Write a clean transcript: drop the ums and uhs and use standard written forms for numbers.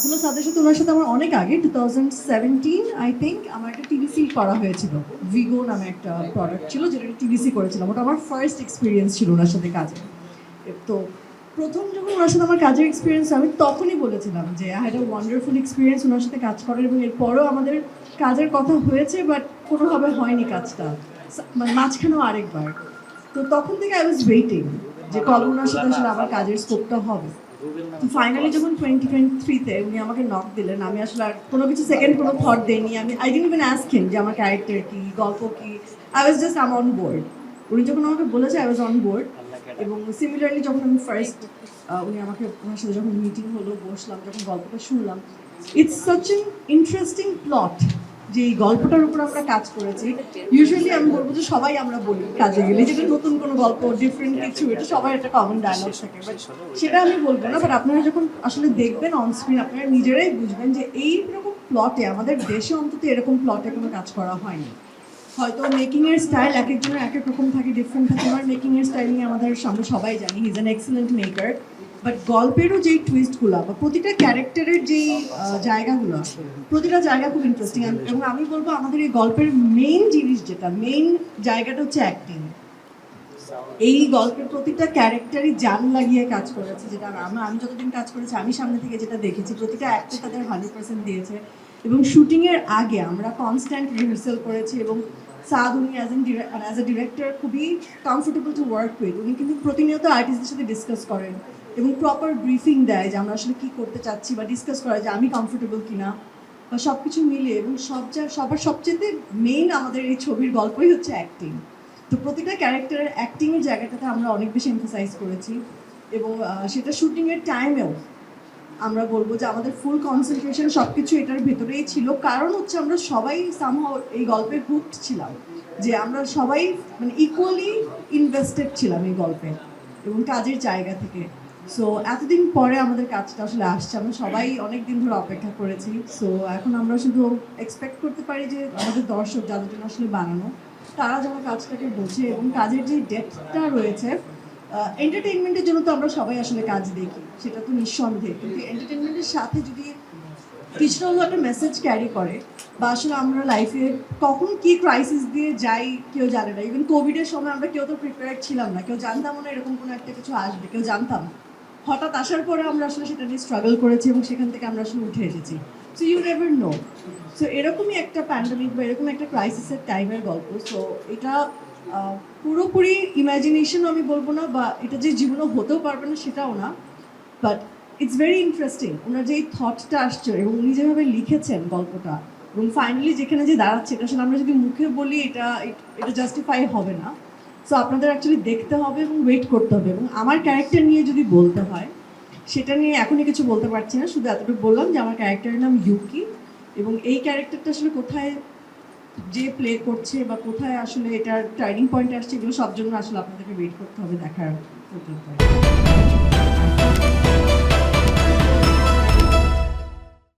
সাইফুল্লাহ সাদের সাথে ওনার সাথে আমার অনেক আগে 2017 আই থিঙ্ক আমার একটা টিভিসি করা হয়েছিল। ভিগো নামে একটা প্রোডাক্ট ছিল যেটা টিভিসি করেছিলাম। ওটা আমার ফার্স্ট এক্সপিরিয়েন্স ছিল ওনার সাথে কাজে। তো প্রথম যখন ওনার সাথে আমার কাজের এক্সপিরিয়েন্স আমি তখনই বলেছিলাম যে I had a wonderful experience ওনার সাথে কাজ করার, এবং এরপরও আমাদের কাজের কথা হয়েছে বাট কোনোভাবে হয়নি কাজটা, মানে মাঝখানেও আরেকবার। তো তখন থেকে আই ওয়াজ ওয়েটিং যে কবে ওনার সাথে আসলে আমার কাজের স্কোপটা হবে। তো ফাইনালি যখন 2023-তে উনি আমাকে নক দিলেন, আমি আসলে আর কোনো কিছু সেকেন্ড কোনো থট দেইনি। I didn't even ask him যে আমার ক্যারেক্টার কি, গল্প কি। I was just um on board. উনি যখন আমাকে বলেছে আই ওয়াজ অন বোর্ড। এবং সিমিলারলি যখন আমি ফার্স্ট উনি আমাকে ওনার সাথে যখন মিটিং হলো, বসলাম, যখন গল্পটা শুনলাম, it's such N interesting plot যে এই গল্পটার উপর আমরা কাজ করেছি। ইউজুয়ালি আমি বলবো যে সবাই আমরা বলি কাজে গেলে যেটা নতুন কোনো গল্প, ডিফারেন্ট কিছু, এটা সবাই একটা কমন ডায়লগ থাকে, বাট সেটা আমি বলবো না। বাট আপনারা যখন আসলে দেখবেন অন স্ক্রিন আপনারা নিজেরাই বুঝবেন যে এইরকম প্লটে আমাদের দেশে অন্তত এরকম প্লটে কোনো কাজ করা হয়নি। হয়তো মেকিংয়ের স্টাইল এক একজনের এক এক রকম থাকে, ডিফারেন্ট থাকে। আমার মেকিংয়ের স্টাইল নিয়ে আমাদের সামনে সবাই জানি, he is an excellent maker. But গল্পেরও যেই টুইস্টগুলো বা প্রতিটা ক্যারেক্টারের যেই জায়গাগুলো, প্রতিটা জায়গা খুব ইন্টারেস্টিং। এবং আমি বলবো আমাদের এই গল্পের মেইন জিনিস, যেটা মেইন জায়গাটা হচ্ছে অ্যাক্টিং। এই গল্পের প্রতিটা ক্যারেক্টারই জান লাগিয়ে কাজ করেছে, যেটা আমি যতদিন কাজ করেছি আমি সামনে থেকে যেটা দেখেছি, প্রতিটা অ্যাক্টর তাদের 100% দিয়েছে। এবং শুটিংয়ের আগে আমরা কনস্ট্যান্ট রিহার্সাল করেছি, এবং সাদ উনি অ্যাজ এ ডিরেক্টর খুবই কমফোর্টেবল টু ওয়ার্ক উইথ। উনি কিন্তু প্রতিনিয়ত আর্টিস্টদের সাথে ডিসকাস করেন এবং প্রপার ব্রিফিং দেয় যে আমরা আসলে কী করতে চাচ্ছি, বা ডিসকাস করে যে আমি কমফোর্টেবল কিনা, বা সব কিছু মিলে। এবং সবার সবচেয়ে মেইন আমাদের এই ছবির গল্পই হচ্ছে অ্যাক্টিং। তো প্রতিটা ক্যারেক্টারের অ্যাক্টিংয়ের জায়গাটাতে আমরা অনেক বেশি এমফাসাইজ করেছি। এবং সেটা শুটিংয়ের টাইমেও আমরা বলবো যে আমাদের ফুল কনসেন্ট্রেশন সব কিছু এটার ভেতরেই ছিল। কারণ হচ্ছে আমরা সবাই সামহাও এই গল্পে হুকড ছিলাম, যে আমরা সবাই মানে ইকুয়ালি ইনভেস্টেড ছিলাম এই গল্পে এবং কাজের জায়গা থেকে। সো এতদিন পরে আমাদের কাজটা আসলে আসছে, আমরা সবাই অনেক দিন ধরে অপেক্ষা করেছি। সো এখন আমরা শুধু এক্সপেক্ট করতে পারি যে আমাদের দর্শক যাদের জন্য আসলে বানানো, তারা যেন কাজটাকে বোঝে এবং কাজের যে ডেপথটা রয়েছে। এন্টারটেইনমেন্টের জন্য তো আমরা সবাই আসলে কাজ দেখি, সেটা তো নিঃসন্দেহে, কিন্তু এন্টারটেইনমেন্টের সাথে যদি কিছুটা হলেও একটা মেসেজ ক্যারি করে, বা আসলে আমরা লাইফে কখন কি ক্রাইসিস দিয়ে যাই কেউ জানে না। ইভেন কোভিডের সময় আমরা কেউ তো প্রিপেয়ার ছিলাম না, কেউ জানতাম না এরকম কোনো একটা কিছু আসবে, কেউ জানতাম না। হঠাৎ আসার পরে আমরা আসলে সেটা নিয়ে স্ট্রাগল করেছি এবং সেখান থেকে আমরা আসলে উঠে এসেছি। So you never know. So এরকমই একটা প্যান্ডেমিক বা এরকম একটা ক্রাইসিসের টাইমের গল্প। সো এটা পুরোপুরি ইমাজিনেশনও আমি বলবো না, বা এটা যে জীবনে হতেও পারবে না সেটাও না, বাট ইটস ভেরি ইন্টারেস্টিং ওনার যে এই থটটা আসছে এবং উনি যেভাবে লিখেছেন গল্পটা, এবং ফাইনালি যেখানে যে দাঁড়াচ্ছে, এটা আসলে আমরা যদি মুখে বলি এটা জাস্টিফাই হবে না। সো আপনাদের অ্যাকচুয়ালি দেখতে হবে এবং ওয়েট করতে হবে। এবং আমার ক্যারেক্টার নিয়ে যদি বলতে হয়, সেটা নিয়ে এখনই কিছু বলতে পারছি না, শুধু এতটুকু বললাম যে আমার ক্যারেক্টারের নাম ইউকি। এবং এই ক্যারেক্টারটা আসলে কোথায় যে প্লে করছে বা কোথায় আসলে এটার টার্নিং পয়েন্ট আসছে, এগুলো সব জন্য আসলে আপনাদেরকে ওয়েট করতে হবে দেখার পর্যন্ত।